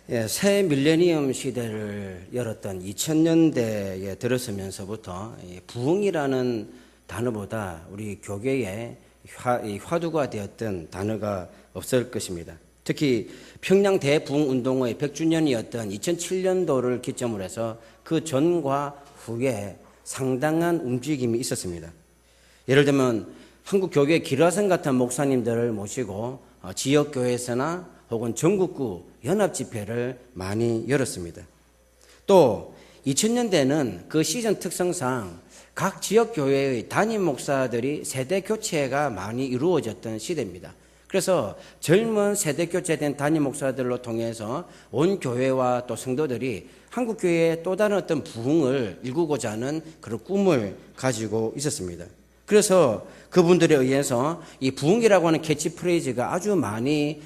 새 밀레니엄 시대를 열었던 2000년대에 들어서면서부터 부흥이라는 단어보다 우리 교계에 화두가 되었던 단어가 없을 것입니다. 특히 평양 대부흥운동의 100주년이었던 2007년도를 기점으로 해서 그 전과 후에 상당한 움직임이 있었습니다. 예를 들면 한국 교계 기라성 같은 목사님들을 모시고 지역교회에서나 혹은 전국구 연합집회를 많이 열었습니다. 또 2000년대는 그 시즌 특성상 각 지역교회의 담임 목사들이 세대 교체가 많이 이루어졌던 시대입니다. 그래서 젊은 세대 교체된 담임 목사들로 통해서 온 교회와 또 성도들이 한국교회의 또 다른 어떤 부흥을 일구고자 하는 그런 꿈을 가지고 있었습니다. 그래서 그분들에 의해서 이 부흥이라고 하는 캐치프레이즈가 아주 많이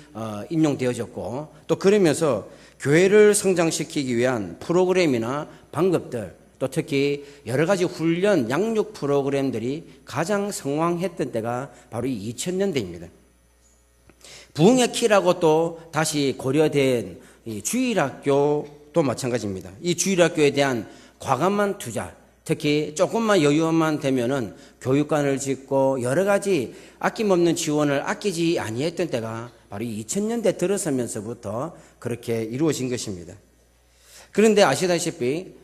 인용되어졌고, 또 그러면서 교회를 성장시키기 위한 프로그램이나 방법들, 또 특히 여러 가지 훈련, 양육 프로그램들이 가장 성황했던 때가 바로 이 2000년대입니다. 부흥의 키라고 또 다시 고려된 이 주일학교도 마찬가지입니다. 이 주일학교에 대한 과감한 투자, 특히 조금만 여유만 되면은 교육관을 짓고 여러 가지 아낌없는 지원을 아끼지 아니했던 때가 바로 이 2000년대 들어서면서부터 그렇게 이루어진 것입니다. 그런데 아시다시피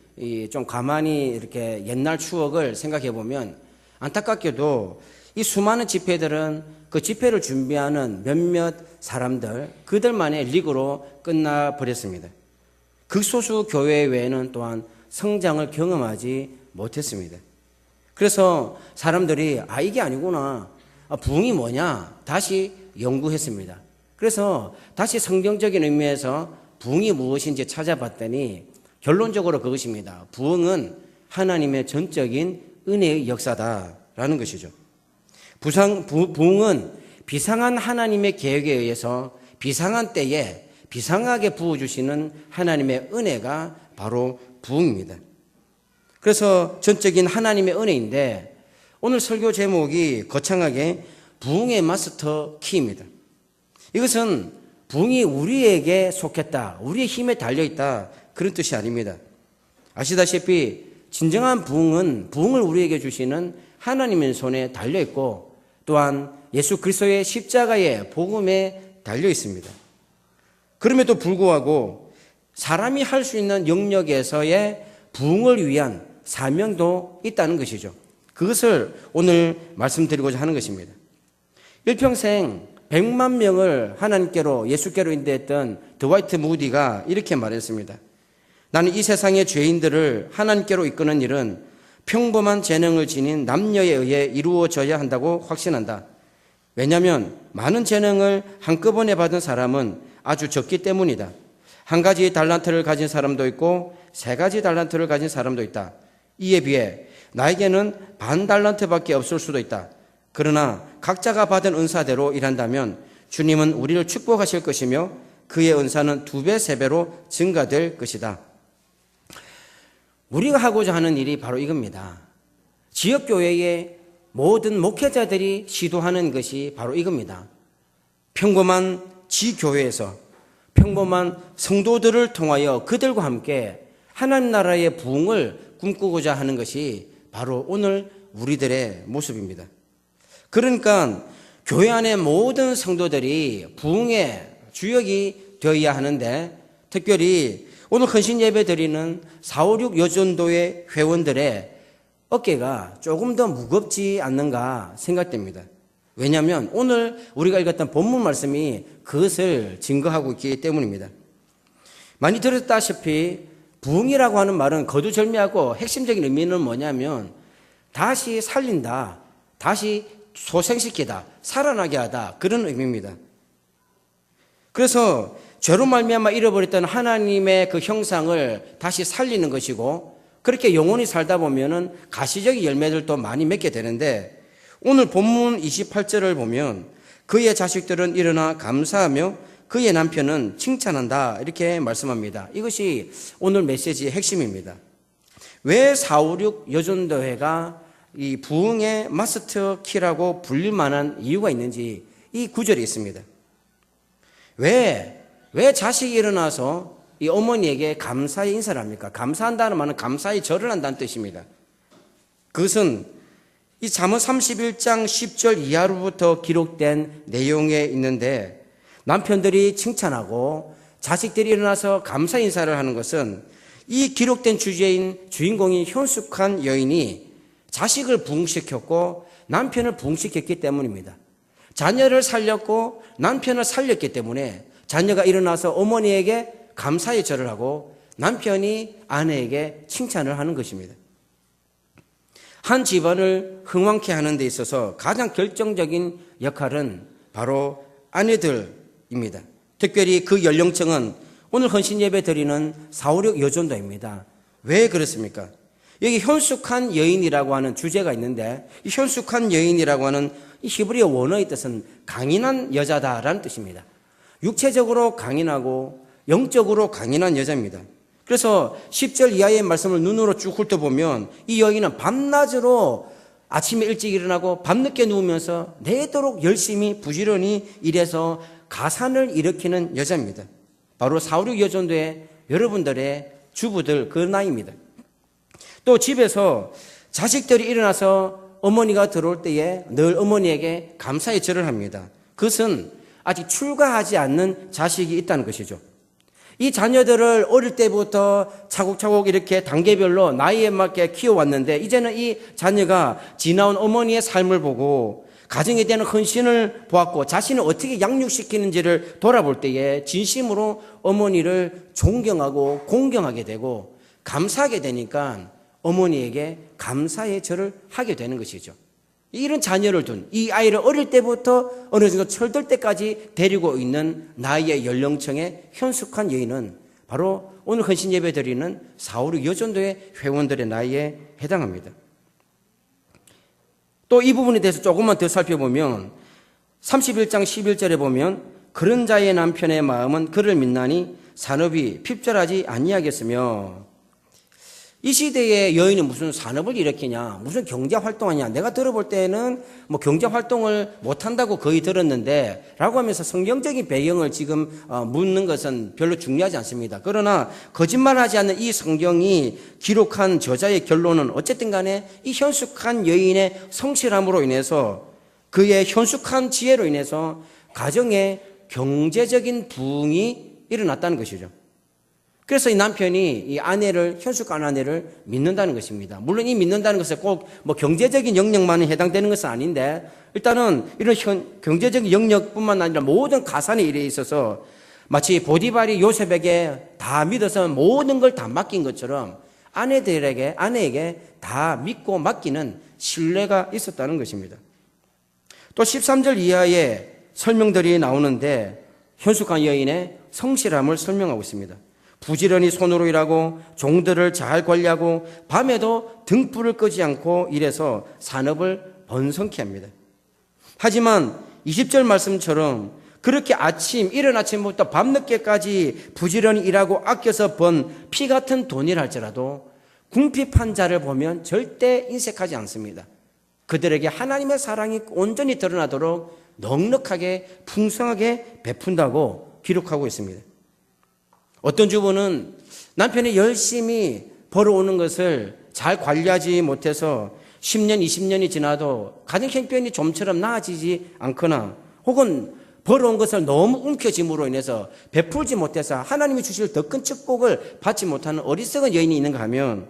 좀 가만히 이렇게 옛날 추억을 생각해 보면 안타깝게도 이 수많은 집회들은 그 집회를 준비하는 몇몇 사람들, 그들만의 리그로 끝나버렸습니다. 극소수 교회 외에는 또한 성장을 경험하지 못했습니다. 그래서 사람들이 이게 아니구나, 부흥이 뭐냐 다시 연구했습니다. 그래서 다시 성경적인 의미에서 부흥이 무엇인지 찾아봤더니 결론적으로 그것입니다. 부흥은 하나님의 전적인 은혜의 역사다라는 것이죠. 부흥은 비상한 하나님의 계획에 의해서 비상한 때에 비상하게 부어주시는 하나님의 은혜가 바로 부흥입니다. 그래서 전적인 하나님의 은혜인데, 오늘 설교 제목이 거창하게 부흥의 마스터 키입니다. 이것은 부흥이 우리에게 속했다, 우리의 힘에 달려있다, 그런 뜻이 아닙니다. 아시다시피 진정한 부흥은 부흥을 우리에게 주시는 하나님의 손에 달려있고, 또한 예수 그리스도의 십자가의 복음에 달려있습니다. 그럼에도 불구하고 사람이 할 수 있는 영역에서의 부흥을 위한 사명도 있다는 것이죠. 그것을 오늘 말씀드리고자 하는 것입니다. 일평생 100만 명을 하나님께로, 예수께로 인도했던 드와이트 무디가 이렇게 말했습니다. 나는 이 세상의 죄인들을 하나님께로 이끄는 일은 평범한 재능을 지닌 남녀에 의해 이루어져야 한다고 확신한다. 왜냐하면 많은 재능을 한꺼번에 받은 사람은 아주 적기 때문이다. 한 가지 달란트를 가진 사람도 있고 3가지 달란트를 가진 사람도 있다. 이에 비해 나에게는 반 달란트밖에 없을 수도 있다. 그러나 각자가 받은 은사대로 일한다면 주님은 우리를 축복하실 것이며 그의 은사는 2배, 3배로 증가될 것이다. 우리가 하고자 하는 일이 바로 이겁니다. 지역교회의 모든 목회자들이 시도하는 것이 바로 이겁니다. 평범한 지교회에서 평범한 성도들을 통하여 그들과 함께 하나님 나라의 부흥을 꿈꾸고자 하는 것이 바로 오늘 우리들의 모습입니다. 그러니까 교회 안의 모든 성도들이 부흥의 주역이 되어야 하는데, 특별히 오늘 헌신 예배 드리는 456 여전도의 회원들의 어깨가 조금 더 무겁지 않는가 생각됩니다. 왜냐하면 오늘 우리가 읽었던 본문 말씀이 그것을 증거하고 있기 때문입니다. 많이 들었다시피 부흥이라고 하는 말은 거두절미하고 핵심적인 의미는 뭐냐면 다시 살린다, 다시 소생시키다, 살아나게 하다, 그런 의미입니다. 그래서 죄로 말미암아 잃어버렸던 하나님의 그 형상을 다시 살리는 것이고, 그렇게 영원히 살다 보면은 가시적인 열매들도 많이 맺게 되는데, 오늘 본문 28절을 보면 그의 자식들은 일어나 감사하며 그의 남편은 칭찬한다, 이렇게 말씀합니다. 이것이 오늘 메시지의 핵심입니다. 왜 456 여전도회가 이 부흥의 마스터 키라고 불릴 만한 이유가 있는지 이 구절이 있습니다. 왜 자식이 일어나서 이 어머니에게 감사의 인사를 합니까? 감사한다는 말은 감사의 절을 한다는 뜻입니다. 그것은 이 잠언 31장 10절 이하로부터 기록된 내용에 있는데 남편들이 칭찬하고 자식들이 일어나서 감사 인사를 하는 것은 이 기록된 주제인 주인공인 현숙한 여인이 자식을 부흥시켰고 남편을 부흥시켰기 때문입니다. 자녀를 살렸고 남편을 살렸기 때문에 자녀가 일어나서 어머니에게 감사의 절을 하고 남편이 아내에게 칭찬을 하는 것입니다. 한 집안을 흥왕케 하는 데 있어서 가장 결정적인 역할은 바로 아내들입니다. 특별히 그 연령층은 오늘 헌신 예배 드리는 4, 5, 6 여전도입니다. 왜 그렇습니까? 여기 현숙한 여인이라고 하는 주제가 있는데 이 현숙한 여인이라고 하는 이 히브리어 원어의 뜻은 강인한 여자다라는 뜻입니다. 육체적으로 강인하고 영적으로 강인한 여자입니다. 그래서 10절 이하의 말씀을 눈으로 쭉 훑어보면 이 여인은 밤낮으로 아침에 일찍 일어나고 밤늦게 누우면서 내도록 열심히 부지런히 일해서 가산을 일으키는 여자입니다. 바로 4, 5, 6 여전도의 여러분들의 주부들 그 나이입니다. 또 집에서 자식들이 일어나서 어머니가 들어올 때에 늘 어머니에게 감사의 절을 합니다. 그것은 아직 출가하지 않는 자식이 있다는 것이죠. 이 자녀들을 어릴 때부터 차곡차곡 이렇게 단계별로 나이에 맞게 키워왔는데 이제는 이 자녀가 지나온 어머니의 삶을 보고 가정에 대한 헌신을 보았고 자신을 어떻게 양육시키는지를 돌아볼 때에 진심으로 어머니를 존경하고 공경하게 되고 감사하게 되니까 어머니에게 감사의 절을 하게 되는 것이죠. 이런 자녀를 둔 이 아이를 어릴 때부터 어느 정도 철들 때까지 데리고 있는 나이의 연령층의 현숙한 여인은 바로 오늘 헌신 예배 드리는 4, 5, 6 여전도의 회원들의 나이에 해당합니다. 또 이 부분에 대해서 조금만 더 살펴보면 31장 11절에 보면 그런 자의 남편의 마음은 그를 믿나니 산업이 핍절하지 아니하겠으며 이 시대의 여인은 무슨 산업을 일으키냐, 무슨 경제활동하냐. 내가 들어볼 때는 뭐 경제활동을 못한다고 거의 들었는데 라고 하면서 성경적인 배경을 지금 묻는 것은 별로 중요하지 않습니다. 그러나 거짓말하지 않는 이 성경이 기록한 저자의 결론은 어쨌든 간에 이 현숙한 여인의 성실함으로 인해서 그의 현숙한 지혜로 인해서 가정에 경제적인 부흥이 일어났다는 것이죠. 그래서 이 남편이 이 아내를, 현숙한 아내를 믿는다는 것입니다. 물론 이 믿는다는 것은 꼭 뭐 경제적인 영역만 해당되는 것은 아닌데 일단은 이런 경제적인 영역뿐만 아니라 모든 가산의 일에 있어서 마치 보디발이 요셉에게 다 믿어서 모든 걸 다 맡긴 것처럼 아내에게 다 믿고 맡기는 신뢰가 있었다는 것입니다. 또 13절 이하의 설명들이 나오는데 현숙한 여인의 성실함을 설명하고 있습니다. 부지런히 손으로 일하고 종들을 잘 관리하고 밤에도 등불을 끄지 않고 일해서 산업을 번성케 합니다. 하지만 20절 말씀처럼 그렇게 이른 아침부터 밤늦게까지 부지런히 일하고 아껴서 번 피 같은 돈이라 할지라도 궁핍한 자를 보면 절대 인색하지 않습니다. 그들에게 하나님의 사랑이 온전히 드러나도록 넉넉하게 풍성하게 베푼다고 기록하고 있습니다. 어떤 주부는 남편이 열심히 벌어오는 것을 잘 관리하지 못해서 10년, 20년이 지나도 가정 형편이 좀처럼 나아지지 않거나 혹은 벌어온 것을 너무 움켜짐으로 인해서 베풀지 못해서 하나님이 주실 더 큰 축복을 받지 못하는 어리석은 여인이 있는가 하면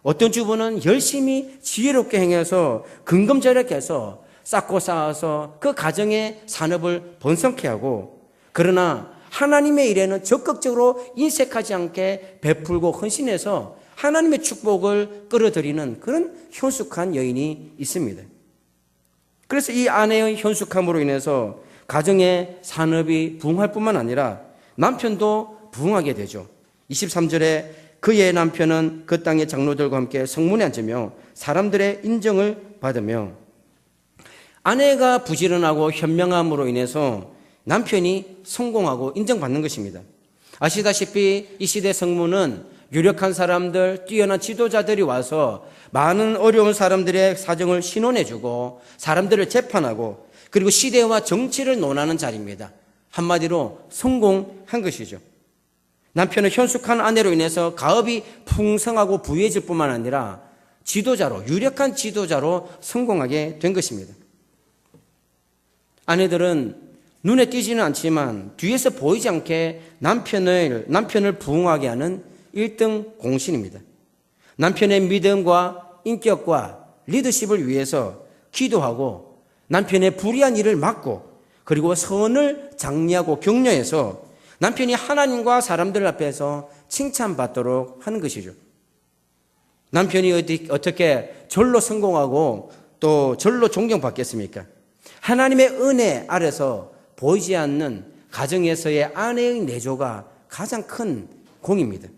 어떤 주부는 열심히 지혜롭게 행해서 근검절약해 해서 쌓고 쌓아서 그 가정의 산업을 번성케 하고 그러나 하나님의 일에는 적극적으로 인색하지 않게 베풀고 헌신해서 하나님의 축복을 끌어들이는 그런 현숙한 여인이 있습니다. 그래서 이 아내의 현숙함으로 인해서 가정의 산업이 부흥할 뿐만 아니라 남편도 부흥하게 되죠. 23절에 그의 남편은 그 땅의 장로들과 함께 성문에 앉으며 사람들의 인정을 받으며 아내가 부지런하고 현명함으로 인해서 남편이 성공하고 인정받는 것입니다. 아시다시피 이 시대 성문은 유력한 사람들, 뛰어난 지도자들이 와서 많은 어려운 사람들의 사정을 신원해주고 사람들을 재판하고 그리고 시대와 정치를 논하는 자리입니다. 한마디로 성공한 것이죠. 남편은 현숙한 아내로 인해서 가업이 풍성하고 부유해질 뿐만 아니라 지도자로, 유력한 지도자로 성공하게 된 것입니다. 아내들은 눈에 띄지는 않지만 뒤에서 보이지 않게 남편을 부흥하게 하는 1등 공신입니다. 남편의 믿음과 인격과 리더십을 위해서 기도하고 남편의 불의한 일을 막고 그리고 선을 장려하고 격려해서 남편이 하나님과 사람들 앞에서 칭찬받도록 하는 것이죠. 남편이 어떻게 절로 성공하고 또 절로 존경받겠습니까? 하나님의 은혜 아래서 보이지 않는 가정에서의 아내의 내조가 가장 큰 공입니다.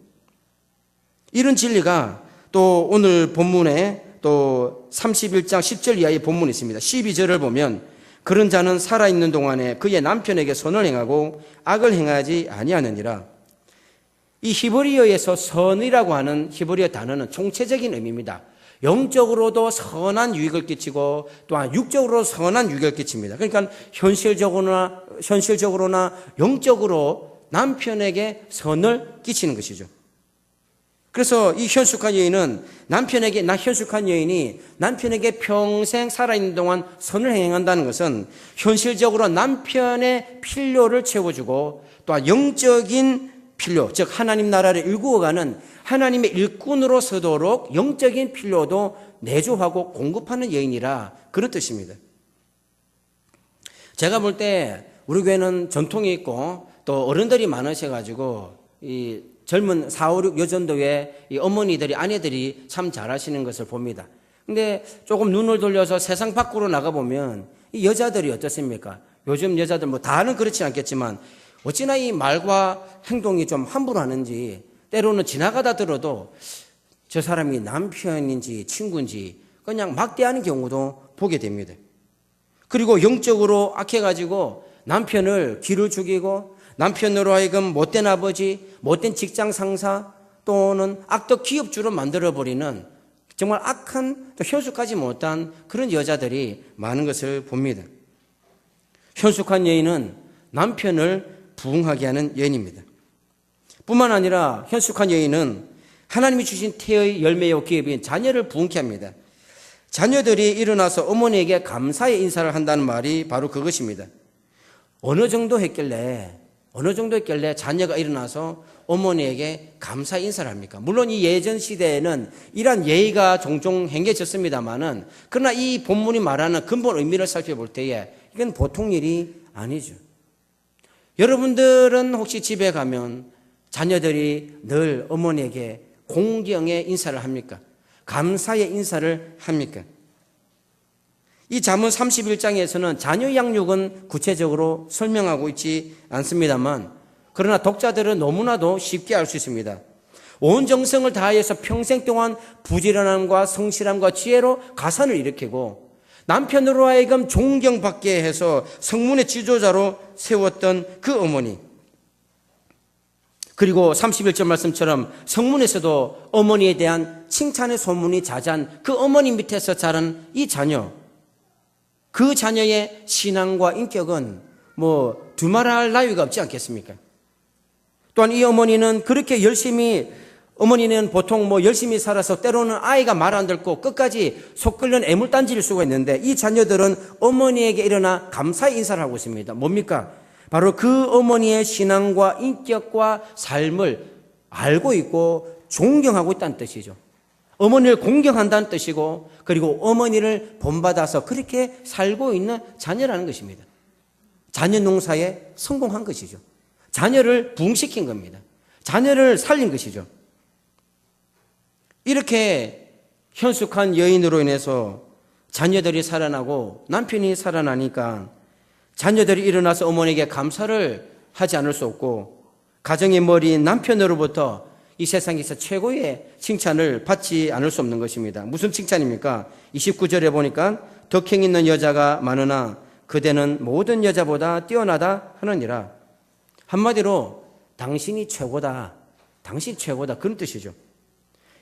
이런 진리가 또 오늘 본문에 또 31장 10절 이하의 본문이 있습니다. 12절을 보면 그런 자는 살아있는 동안에 그의 남편에게 선을 행하고 악을 행하지 아니하느니라. 이 히브리어에서 선이라고 하는 히브리어 단어는 총체적인 의미입니다. 영적으로도 선한 유익을 끼치고 또한 육적으로 선한 유익을 끼칩니다. 그러니까 현실적으로나 영적으로 남편에게 선을 끼치는 것이죠. 그래서 이 현숙한 여인이 남편에게 평생 살아있는 동안 선을 행한다는 것은 현실적으로 남편의 필요를 채워주고 또한 영적인 필요, 즉 하나님 나라를 일구어가는 하나님의 일꾼으로 서도록 영적인 필요도 내조하고 공급하는 여인이라 그런 뜻입니다. 제가 볼 때 우리 교회는 전통이 있고 또 어른들이 많으셔가지고 이 젊은 4, 5, 6 여전도의 이 어머니들이 아내들이 참 잘하시는 것을 봅니다. 근데 조금 눈을 돌려서 세상 밖으로 나가보면 이 여자들이 어떻습니까? 요즘 여자들 뭐 다는 그렇지 않겠지만 어찌나 이 말과 행동이 좀 함부로 하는지 때로는 지나가다 들어도 저 사람이 남편인지 친구인지 그냥 막대하는 경우도 보게 됩니다. 그리고 영적으로 악해가지고 남편을 기를 죽이고 남편으로 하여금 못된 아버지, 못된 직장 상사 또는 악덕 기업주로 만들어버리는 정말 악한 또 현숙하지 못한 그런 여자들이 많은 것을 봅니다. 현숙한 여인은 남편을 부흥하게 하는 여인입니다. 뿐만 아니라 현숙한 여인은 하나님이 주신 태의 열매요 기업인 자녀를 부흥케 합니다. 자녀들이 일어나서 어머니에게 감사의 인사를 한다는 말이 바로 그것입니다. 어느 정도 했길래 자녀가 일어나서 어머니에게 감사 인사를 합니까? 물론 이 예전 시대에는 이러한 예의가 종종 행해졌습니다만은 그러나 이 본문이 말하는 근본 의미를 살펴볼 때에 이건 보통 일이 아니죠. 여러분들은 혹시 집에 가면 자녀들이 늘 어머니에게 공경의 인사를 합니까? 감사의 인사를 합니까? 이 잠언 31장에서는 자녀 양육은 구체적으로 설명하고 있지 않습니다만 그러나 독자들은 너무나도 쉽게 알 수 있습니다. 온 정성을 다해서 평생 동안 부지런함과 성실함과 지혜로 가산을 일으키고 남편으로 하여금 존경받게 해서 성문의 지도자로 세웠던 그 어머니, 그리고 31절 말씀처럼 성문에서도 어머니에 대한 칭찬의 소문이 자자한 그 어머니 밑에서 자란 이 자녀, 그 자녀의 신앙과 인격은 뭐 두말할 나위가 없지 않겠습니까? 또한 이 어머니는 그렇게 어머니는 보통 열심히 살아서 때로는 아이가 말 안 듣고 끝까지 속 끓는 애물단지일 수가 있는데 이 자녀들은 어머니에게 일어나 감사의 인사를 하고 있습니다. 뭡니까? 바로 그 어머니의 신앙과 인격과 삶을 알고 있고 존경하고 있다는 뜻이죠. 어머니를 공경한다는 뜻이고 그리고 어머니를 본받아서 그렇게 살고 있는 자녀라는 것입니다. 자녀 농사에 성공한 것이죠. 자녀를 부흥시킨 겁니다. 자녀를 살린 것이죠. 이렇게 현숙한 여인으로 인해서 자녀들이 살아나고 남편이 살아나니까 자녀들이 일어나서 어머니에게 감사를 하지 않을 수 없고 가정의 머리인 남편으로부터 이 세상에서 최고의 칭찬을 받지 않을 수 없는 것입니다. 무슨 칭찬입니까? 29절에 보니까 덕행 있는 여자가 많으나 그대는 모든 여자보다 뛰어나다 하느니라. 한마디로 당신이 최고다. 당신이 최고다. 그런 뜻이죠.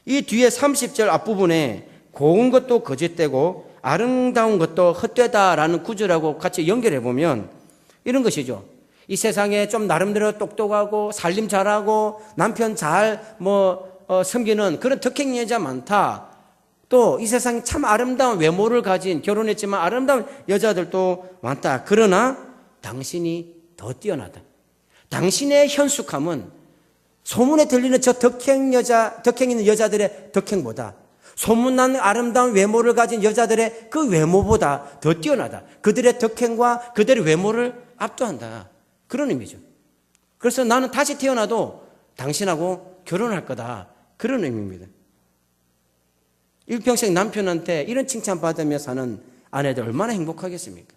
이 뒤에 30절 앞부분에 고운 것도 거짓되고 아름다운 것도 헛되다라는 구절하고 같이 연결해 보면 이런 것이죠. 이 세상에 좀 나름대로 똑똑하고 살림 잘하고 남편 잘 섬기는 그런 덕행 여자 많다. 또 이 세상에 참 아름다운 외모를 가진 결혼했지만 아름다운 여자들도 많다. 그러나 당신이 더 뛰어나다. 당신의 현숙함은 소문에 들리는 저 덕행 있는 여자들의 덕행보다 소문난 아름다운 외모를 가진 여자들의 그 외모보다 더 뛰어나다. 그들의 덕행과 그들의 외모를 압도한다. 그런 의미죠. 그래서 나는 다시 태어나도 당신하고 결혼할 거다. 그런 의미입니다. 일평생 남편한테 이런 칭찬받으며 사는 아내들 얼마나 행복하겠습니까?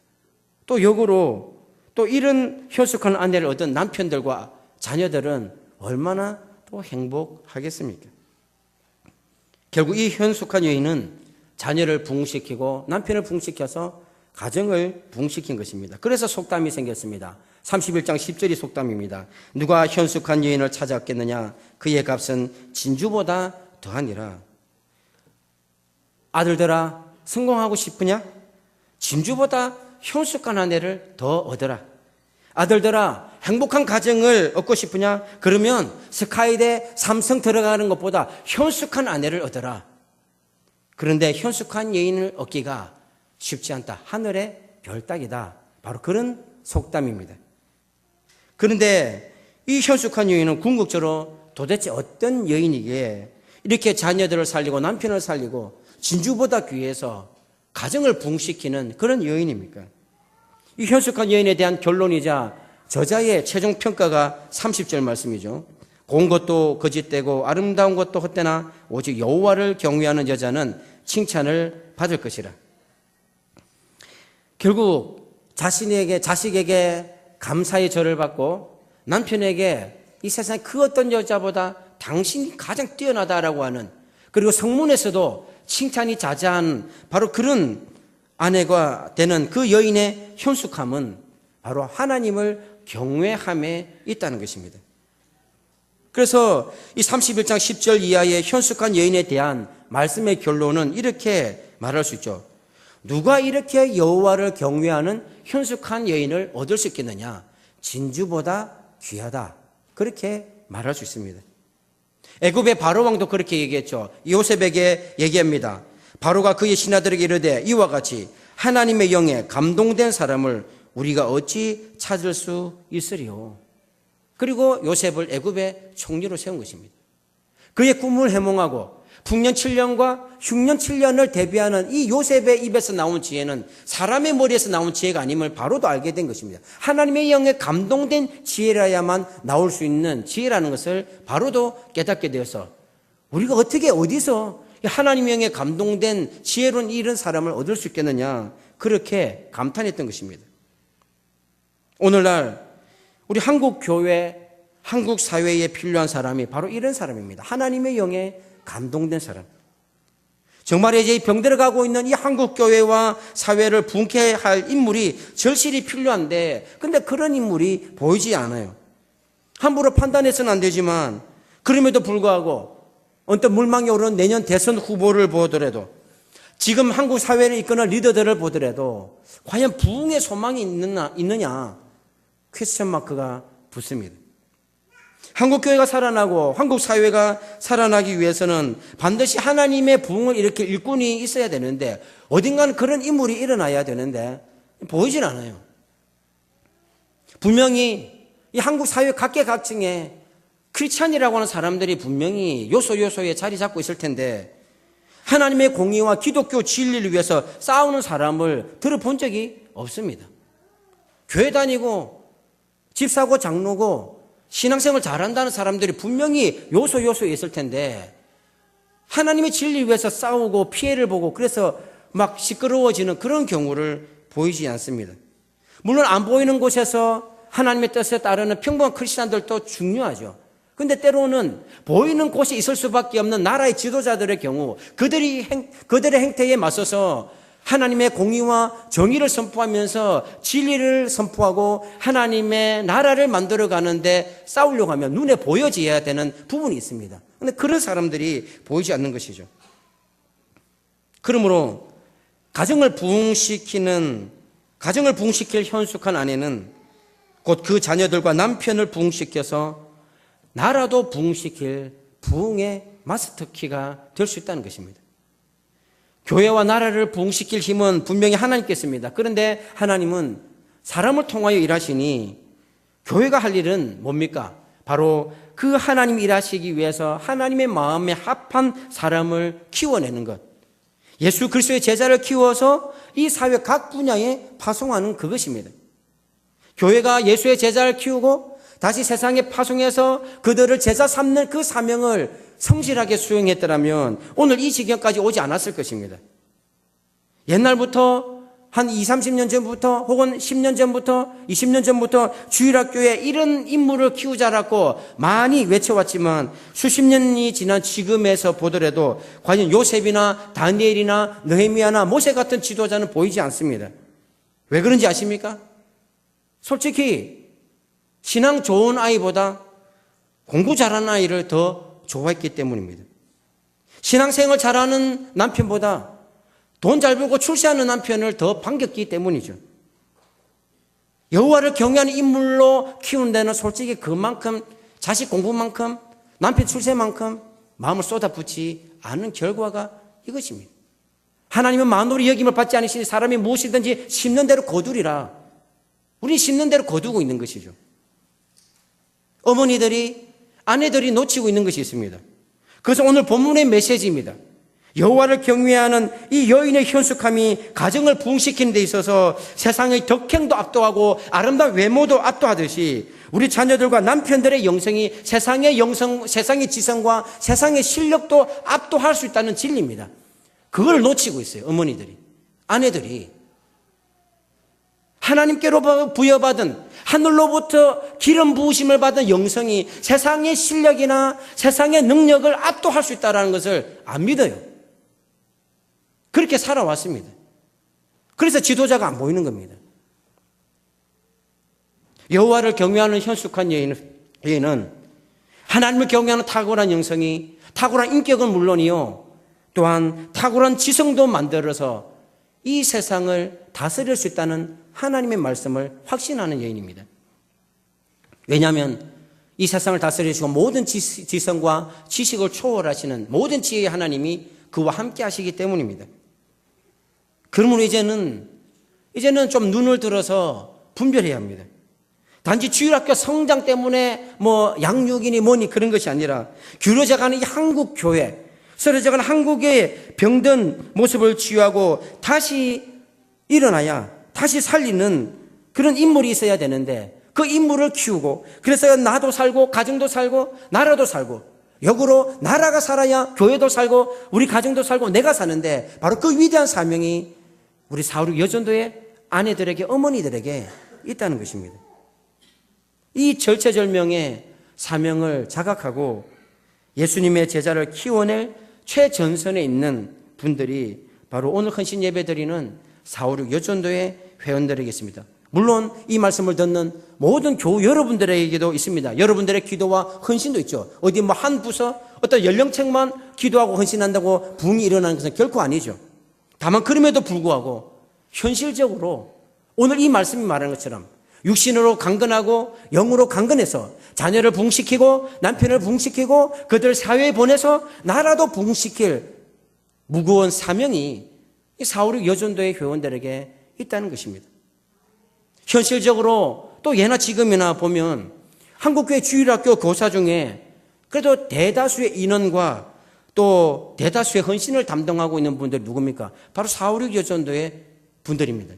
또 역으로 또 이런 현숙한 아내를 얻은 남편들과 자녀들은 얼마나 또 행복하겠습니까? 결국 이 현숙한 여인은 자녀를 부흥시키고 남편을 부흥시켜서 가정을 부흥시킨 것입니다. 그래서 속담이 생겼습니다. 31장 10절이 속담입니다. 누가 현숙한 여인을 찾았겠느냐? 그의 값은 진주보다 더하니라. 아들들아, 성공하고 싶으냐? 진주보다 현숙한 아내를 더 얻어라. 아들들아, 행복한 가정을 얻고 싶으냐? 그러면 스카이대 삼성 들어가는 것보다 현숙한 아내를 얻어라. 그런데 현숙한 여인을 얻기가 쉽지 않다. 하늘의 별 따기다. 바로 그런 속담입니다. 그런데 이 현숙한 여인은 궁극적으로 도대체 어떤 여인이기에 이렇게 자녀들을 살리고 남편을 살리고 진주보다 귀해서 가정을 부흥시키는 그런 여인입니까? 이 현숙한 여인에 대한 결론이자 저자의 최종 평가가 30절 말씀이죠. 고운 것도 거짓되고 아름다운 것도 헛되나 오직 여호와를 경외하는 여자는 칭찬을 받을 것이라. 결국 자식에게 감사의 절을 받고 남편에게 이 세상에 그 어떤 여자보다 당신이 가장 뛰어나다라고 하는, 그리고 성문에서도 칭찬이 자자한 바로 그런 아내가 되는 그 여인의 현숙함은 바로 하나님을 경외함에 있다는 것입니다. 그래서 이 31장 10절 이하의 현숙한 여인에 대한 말씀의 결론은 이렇게 말할 수 있죠. 누가 이렇게 여호와를 경외하는 현숙한 여인을 얻을 수 있겠느냐? 진주보다 귀하다. 그렇게 말할 수 있습니다. 애굽의 바로 왕도 그렇게 얘기했죠. 요셉에게 얘기합니다. 바로가 그의 신하들에게 이르되 이와 같이 하나님의 영에 감동된 사람을 우리가 어찌 찾을 수 있으리요. 그리고 요셉을 애굽의 총리로 세운 것입니다. 그의 꿈을 해몽하고 풍년 7년과 흉년 7년을 대비하는 이 요셉의 입에서 나온 지혜는 사람의 머리에서 나온 지혜가 아님을 바로도 알게 된 것입니다. 하나님의 영에 감동된 지혜라야만 나올 수 있는 지혜라는 것을 바로도 깨닫게 되어서 우리가 어떻게 어디서 하나님의 영에 감동된 지혜로운 이런 사람을 얻을 수 있겠느냐, 그렇게 감탄했던 것입니다. 오늘날 우리 한국 교회, 한국 사회에 필요한 사람이 바로 이런 사람입니다. 하나님의 영에 감동된 사람. 정말 이제 병들어가고 있는 이 한국 교회와 사회를 부흥케 할 인물이 절실히 필요한데, 근데 그런 인물이 보이지 않아요. 함부로 판단해서는 안 되지만 그럼에도 불구하고 언뜻 물망에 오른 내년 대선 후보를 보더라도, 지금 한국 사회를 이끄는 리더들을 보더라도 과연 부흥의 소망이 있느냐 퀘스천 마크가 붙습니다. 한국 교회가 살아나고 한국 사회가 살아나기 위해서는 반드시 하나님의 부흥을 일으킬 일꾼이 있어야 되는데, 어딘가는 그런 인물이 일어나야 되는데 보이질 않아요. 분명히 이 한국 사회 각계각층에 크리스찬이라고 하는 사람들이 분명히 요소에 자리 잡고 있을 텐데, 하나님의 공의와 기독교 진리를 위해서 싸우는 사람을 들어본 적이 없습니다. 교회 다니고 집사고 장로고 신앙생활 잘한다는 사람들이 분명히 요소에 있을 텐데, 하나님의 진리 위해서 싸우고 피해를 보고 그래서 막 시끄러워지는 그런 경우를 보이지 않습니다. 물론 안 보이는 곳에서 하나님의 뜻에 따르는 평범한 크리스찬들도 중요하죠. 근데 때로는 보이는 곳에 있을 수밖에 없는 나라의 지도자들의 경우 그들의 행태에 맞서서 하나님의 공의와 정의를 선포하면서 진리를 선포하고 하나님의 나라를 만들어 가는데 싸우려고 하면 눈에 보여져야 되는 부분이 있습니다. 그런데 그런 사람들이 보이지 않는 것이죠. 그러므로 가정을 부흥시킬 현숙한 아내는 곧 그 자녀들과 남편을 부흥시켜서 나라도 부흥시킬 부흥의 마스터키가 될 수 있다는 것입니다. 교회와 나라를 부흥시킬 힘은 분명히 하나님께 있습니다. 그런데 하나님은 사람을 통하여 일하시니 교회가 할 일은 뭡니까? 바로 그 하나님 일하시기 위해서 하나님의 마음에 합한 사람을 키워내는 것. 예수 그리스도의 제자를 키워서 이 사회 각 분야에 파송하는 그것입니다. 교회가 예수의 제자를 키우고 다시 세상에 파송해서 그들을 제자 삼는 그 사명을 성실하게 수행했더라면 오늘 이 지경까지 오지 않았을 것입니다. 옛날부터 한 20, 30년 전부터 혹은 10년 전부터 20년 전부터 주일학교에 이런 인물을 키우자라고 많이 외쳐왔지만 수십 년이 지난 지금에서 보더라도 과연 요셉이나 다니엘이나 느헤미야나 모세 같은 지도자는 보이지 않습니다. 왜 그런지 아십니까? 솔직히 신앙 좋은 아이보다 공부 잘하는 아이를 더 좋아했기 때문입니다. 신앙생활 잘하는 남편보다 돈 잘 벌고 출세하는 남편을 더 반겼기 때문이죠. 여호와를 경외하는 인물로 키운 데는 솔직히 그만큼 자식 공부만큼 남편 출세만큼 마음을 쏟아붓지 않은 결과가 이것입니다. 하나님은 만물이 여김을 받지 않으시니 사람이 무엇이든지 심는 대로 거두리라. 우리 심는 대로 거두고 있는 것이죠. 어머니들이 아내들이 놓치고 있는 것이 있습니다. 그래서 오늘 본문의 메시지입니다. 여호와를 경외하는 이 여인의 현숙함이 가정을 부흥시키는 데 있어서 세상의 덕행도 압도하고 아름다운 외모도 압도하듯이 우리 자녀들과 남편들의 영성이 세상의 지성과 세상의 실력도 압도할 수 있다는 진리입니다. 그걸 놓치고 있어요. 어머니들이, 아내들이. 하나님께로 부여받은 하늘로부터 기름 부으심을 받은 영성이 세상의 실력이나 세상의 능력을 압도할 수 있다는 것을 안 믿어요. 그렇게 살아왔습니다. 그래서 지도자가 안 보이는 겁니다. 여호와를 경외하는 현숙한 여인은 하나님을 경외하는 탁월한 영성이, 탁월한 인격은 물론이요, 또한 탁월한 지성도 만들어서 이 세상을 다스릴 수 있다는 하나님의 말씀을 확신하는 여인입니다. 왜냐하면 이 세상을 다스리시고 모든 지성과 지식을 초월하시는 모든 지혜의 하나님이 그와 함께 하시기 때문입니다. 그러므로 이제는 좀 눈을 들어서 분별해야 합니다. 단지 주일학교 성장 때문에 양육이니 뭐니 그런 것이 아니라 기울어져가는 이 한국 교회, 쓰러져가는 한국의 병든 모습을 치유하고 다시 일어나야 다시 살리는 그런 인물이 있어야 되는데 그 인물을 키우고 그래서 나도 살고 가정도 살고 나라도 살고 역으로 나라가 살아야 교회도 살고 우리 가정도 살고 내가 사는데 바로 그 위대한 사명이 우리 4.16 여전도의 아내들에게 어머니들에게 있다는 것입니다. 이 절체절명의 사명을 자각하고 예수님의 제자를 키워낼 최전선에 있는 분들이 바로 오늘 헌신 예배 드리는 4.16 여전도의 회원들이겠습니다. 물론 이 말씀을 듣는 모든 교우 여러분들에게도 있습니다. 여러분들의 기도와 헌신도 있죠. 어디 한 부서 어떤 연령층만 기도하고 헌신한다고 부흥이 일어나는 것은 결코 아니죠. 다만 그럼에도 불구하고 현실적으로 오늘 이 말씀이 말하는 것처럼 육신으로 강건하고 영으로 강건해서 자녀를 부흥시키고 남편을 부흥시키고 그들 사회에 보내서 나라도 부흥시킬 무거운 사명이 이 4.16 여전도의 회원들에게 있다는 것입니다. 현실적으로 또 예나 지금이나 보면 한국교회 주일학교 교사 중에 그래도 대다수의 인원과 또 대다수의 헌신을 담당하고 있는 분들이 누굽니까? 바로 4.16 여전도의 분들입니다.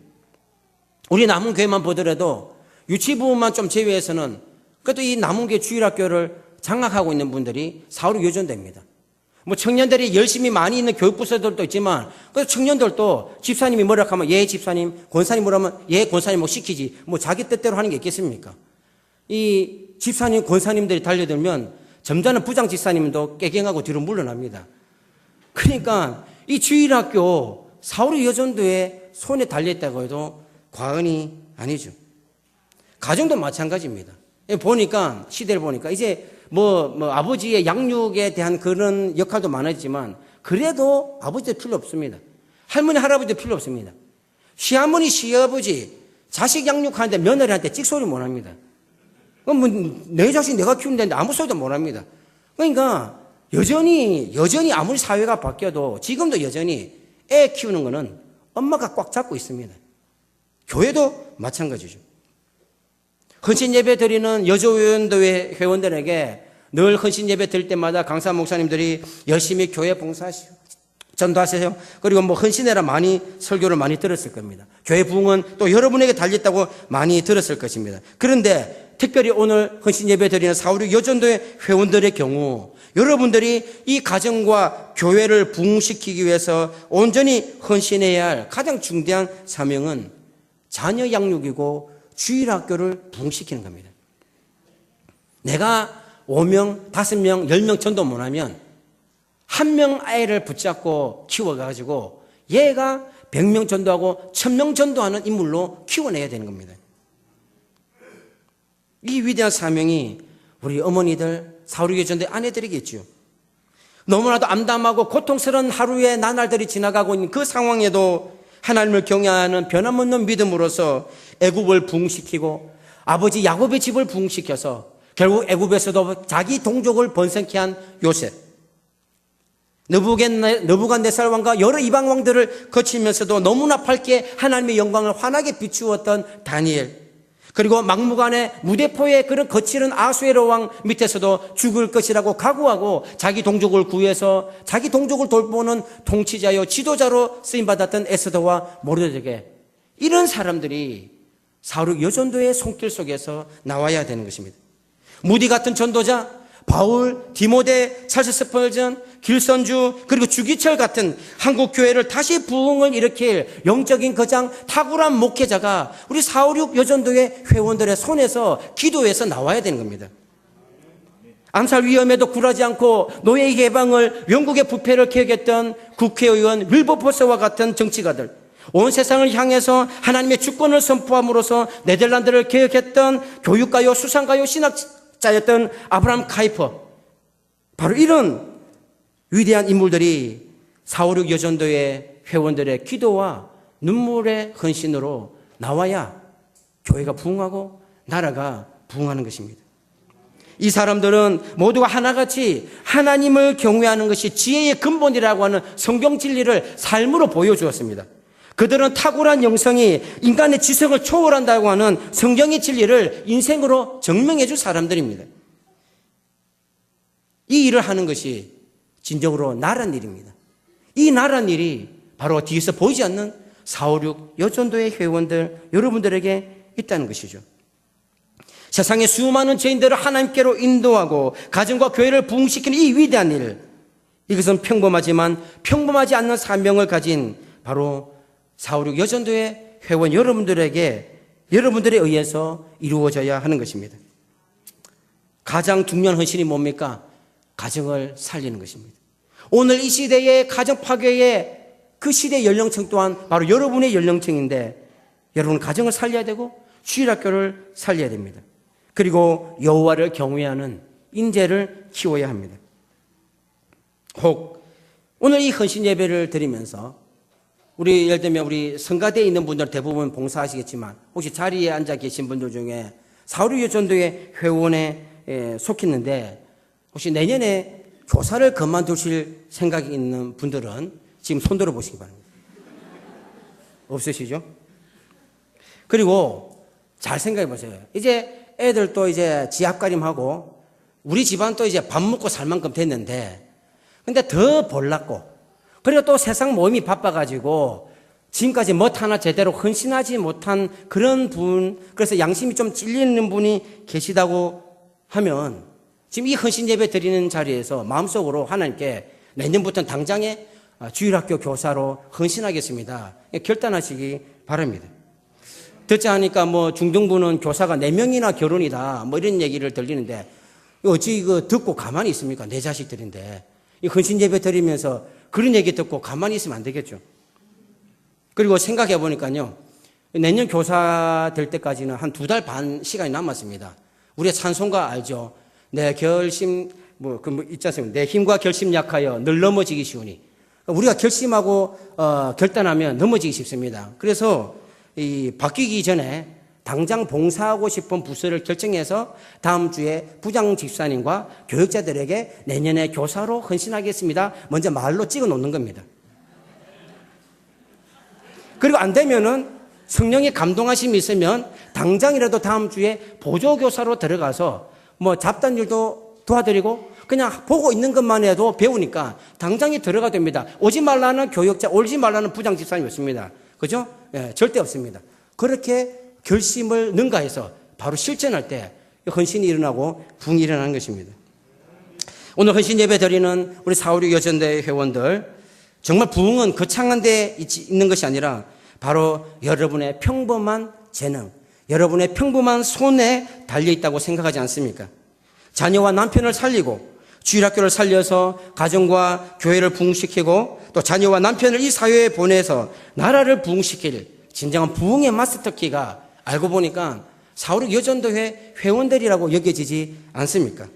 우리 남은교회만 보더라도 유치부만 좀 제외해서는 그래도 이 남은교회 주일학교를 장악하고 있는 분들이 4.16 여전도입니다. 청년들이 열심히 많이 있는 교육부서들도 있지만 그 청년들도 집사님이 뭐라 하면 예 집사님, 권사님 뭐라 하면 예 권사님 시키지 자기 뜻대로 하는 게 있겠습니까? 이 집사님, 권사님들이 달려들면 점잖은 부장 집사님도 깨갱하고 뒤로 물러납니다. 그러니까 이 주일학교 4.16 여전도의 손에 달려있다고 해도 과언이 아니죠. 가정도 마찬가지입니다. 보니까 시대를 보니까 이제 아버지의 양육에 대한 그런 역할도 많았지만 그래도 아버지도 필요 없습니다. 할머니, 할아버지도 필요 없습니다. 시어머니, 시아버지, 자식 양육하는데 며느리한테 찍소리 못 합니다. 내 자식 내가 키운다는데 아무 소리도 못 합니다. 그러니까 여전히 아무리 사회가 바뀌어도 지금도 여전히 애 키우는 거는 엄마가 꽉 잡고 있습니다. 교회도 마찬가지죠. 헌신 예배 드리는 여조위원회 회원들에게 늘 헌신 예배 드릴 때마다 강사 목사님들이 열심히 교회 봉사하시고 전도하세요. 그리고 헌신해라 많이 설교를 많이 들었을 겁니다. 교회 부흥은 또 여러분에게 달렸다고 많이 들었을 것입니다. 그런데 특별히 오늘 헌신 예배 드리는 456 여전도회 회원들의 경우 여러분들이 이 가정과 교회를 부흥시키기 위해서 온전히 헌신해야 할 가장 중대한 사명은 자녀 양육이고 주일학교를 부흥시키는 겁니다. 내가 5명, 5명, 10명 전도 못하면 한 명 아이를 붙잡고 키워가지고 얘가 100명 전도하고 1000명 전도하는 인물로 키워내야 되는 겁니다. 이 위대한 사명이 우리 어머니들, 456 여전도회 아내들이겠죠. 너무나도 암담하고 고통스러운 하루의 나날들이 지나가고 있는 그 상황에도 하나님을 경외하는 변함없는 믿음으로서 애굽을 부흥시키고 아버지 야곱의 집을 부흥시켜서 결국 애굽에서도 자기 동족을 번성케 한 요셉, 느부갓네살 왕과 여러 이방 왕들을 거치면서도 너무나 밝게 하나님의 영광을 환하게 비추었던 다니엘, 그리고 막무가내 무대포의 그런 거칠은 아수에로 왕 밑에서도 죽을 것이라고 각오하고 자기 동족을 구해서 자기 동족을 돌보는 통치자요 지도자로 쓰임받았던 에스더와 모르드게, 이런 사람들이 456 여전도의 손길 속에서 나와야 되는 것입니다. 무디 같은 전도자, 바울, 디모데, 찰스 스펄전, 길선주, 그리고 주기철 같은 한국 교회를 다시 부흥을 일으킬 영적인 거장 탁월한 목회자가 우리 456 여전도회 회원들의 손에서 기도해서 나와야 되는 겁니다. 암살 위험에도 굴하지 않고 노예 해방을, 영국의 부패를 기억했던 국회의원 윌버포스와 같은 정치가들, 온 세상을 향해서 하나님의 주권을 선포함으로써 네덜란드를 개혁했던 교육가요 수상가요 신학자였던 아브라함 카이퍼, 바로 이런 위대한 인물들이 456 여전도회 회원들의 기도와 눈물의 헌신으로 나와야 교회가 부흥하고 나라가 부흥하는 것입니다. 이 사람들은 모두가 하나같이 하나님을 경외하는 것이 지혜의 근본이라고 하는 성경 진리를 삶으로 보여주었습니다. 그들은 탁월한 영성이 인간의 지성을 초월한다고 하는 성경의 진리를 인생으로 증명해 줄 사람들입니다. 이 일을 하는 것이 진정으로 나란 일입니다. 이 나란 일이 바로 뒤에서 보이지 않는 456 여전도회 회원들 여러분들에게 있다는 것이죠. 세상의 수많은 죄인들을 하나님께로 인도하고 가정과 교회를 부흥시키는 이 위대한 일, 이것은 평범하지만 평범하지 않는 사명을 가진 바로 456 여전도회 회원 여러분들에 의해서 이루어져야 하는 것입니다. 가장 중요한 헌신이 뭡니까? 가정을 살리는 것입니다. 오늘 이 시대의 가정 파괴의 그 시대의 연령층 또한 바로 여러분의 연령층인데, 여러분 가정을 살려야 되고 주일학교를 살려야 됩니다. 그리고 여호와를 경외하는 인재를 키워야 합니다. 혹 오늘 이 헌신 예배를 드리면서 우리 예를 들면 우리 성가대에 있는 분들 대부분 봉사하시겠지만 혹시 자리에 앉아 계신 분들 중에 456 여전도회 회원에 속했는데 혹시 내년에 교사를 그만두실 생각이 있는 분들은 지금 손 들어보시기 바랍니다. 없으시죠? 그리고 잘 생각해 보세요. 이제 애들도 이제 지압가림하고 우리 집안도 이제 밥 먹고 살 만큼 됐는데, 근데 더 볼났고, 그리고 또 세상 모임이 바빠가지고 지금까지 뭣 하나 제대로 헌신하지 못한 그런 분, 그래서 양심이 좀 찔리는 분이 계시다고 하면 지금 이 헌신 예배 드리는 자리에서 마음속으로 하나님께 내년부터는 당장에 주일학교 교사로 헌신하겠습니다, 결단하시기 바랍니다. 듣자 하니까 중등부는 교사가 4명이나 결혼이다 이런 얘기를 들리는데 어찌 이거 듣고 가만히 있습니까? 내 자식들인데. 이 헌신 예배 드리면서 그런 얘기 듣고 가만히 있으면 안 되겠죠. 그리고 생각해 보니까요, 내년 교사 될 때까지는 한 2달 반 시간이 남았습니다. 우리의 찬송가 알죠? 내 결심, 있지 않습니까? 내 힘과 결심 약하여 늘 넘어지기 쉬우니. 우리가 결심하고, 결단하면 넘어지기 쉽습니다. 그래서 바뀌기 전에 당장 봉사하고 싶은 부서를 결정해서 다음 주에 부장 집사님과 교육자들에게 내년에 교사로 헌신하겠습니다. 먼저 말로 찍어 놓는 겁니다. 그리고 안 되면은 성령의 감동하심이 있으면 당장이라도 다음 주에 보조교사로 들어가서 뭐 잡단 일도 도와드리고 그냥 보고 있는 것만 해도 배우니까 당장에 들어가 됩니다. 오지 말라는 교육자, 오지 말라는 부장 집사님 없습니다. 그죠? 예, 절대 없습니다. 그렇게 결심을 능가해서 바로 실천할 때 헌신이 일어나고 부흥이 일어나는 것입니다. 오늘 헌신 예배 드리는 우리 456 여전대 회원들, 정말 부흥은 거창한 데 있는 것이 아니라 바로 여러분의 평범한 재능, 여러분의 평범한 손에 달려있다고 생각하지 않습니까? 자녀와 남편을 살리고 주일학교를 살려서 가정과 교회를 부흥시키고 또 자녀와 남편을 이 사회에 보내서 나라를 부흥시킬 진정한 부흥의 마스터키가 알고 보니까 456 여전도회 회원들이라고 여겨지지 않습니까?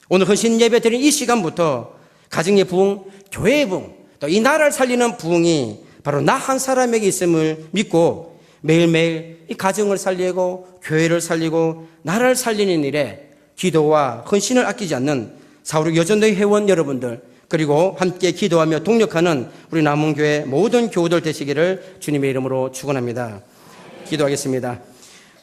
오늘 헌신 예배 드린 이 시간부터 가정의 부흥, 교회의 부흥, 또 이 나라를 살리는 부흥이 바로 나 한 사람에게 있음을 믿고 매일매일 이 가정을 살리고 교회를 살리고 나라를 살리는 일에 기도와 헌신을 아끼지 않는 456 여전도회 회원 여러분들, 그리고 함께 기도하며 동력하는 우리 남원교회 모든 교우들 되시기를 주님의 이름으로 축원합니다. 기도하겠습니다.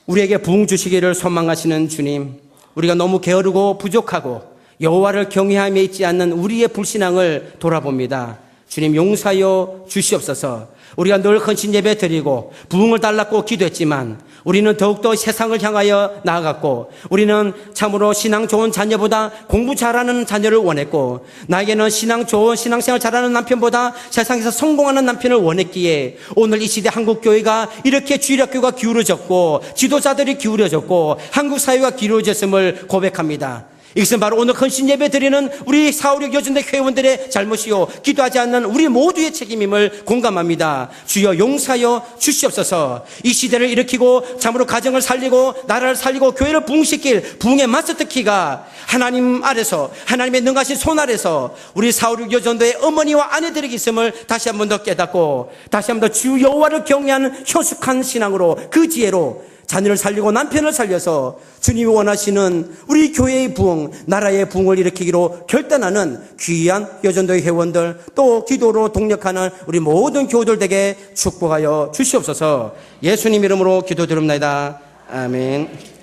우리에게 부흥 주시기를 소망하시는 주님, 우리가 너무 게으르고 부족하고 여호와를 경외함에 있지 않는 우리의 불신앙을 돌아봅니다. 주님 용서하여 주시옵소서. 우리가 늘 헌신 예배 드리고 부흥을 달라고 기도했지만 우리는 더욱더 세상을 향하여 나아갔고 우리는 참으로 신앙 좋은 자녀보다 공부 잘하는 자녀를 원했고 나에게는 신앙 좋은 신앙생활 잘하는 남편보다 세상에서 성공하는 남편을 원했기에 오늘 이 시대 한국교회가 이렇게 주일학교가 기울어졌고 지도자들이 기울어졌고 한국 사회가 기울어졌음을 고백합니다. 이것은 바로 오늘 헌신 예배 드리는 우리 456 여전대 회원들의 잘못이요 기도하지 않는 우리 모두의 책임임을 공감합니다. 주여 용서하여 주시옵소서. 이 시대를 일으키고 참으로 가정을 살리고 나라를 살리고 교회를 부흥시킬 부흥의 마스터키가 하나님 아래서 하나님의 능하신 손 아래서 우리 456 여전도의 어머니와 아내들에게 있음을 다시 한 번 더 깨닫고 다시 한 번 더 주 여호와를 경외하는 효숙한 신앙으로 그 지혜로 자녀를 살리고 남편을 살려서 주님이 원하시는 우리 교회의 부흥, 나라의 부흥을 일으키기로 결단하는 귀한 여전도의 회원들, 또 기도로 동력하는 우리 모든 교우들에게 축복하여 주시옵소서. 예수님 이름으로 기도드립니다. 아멘.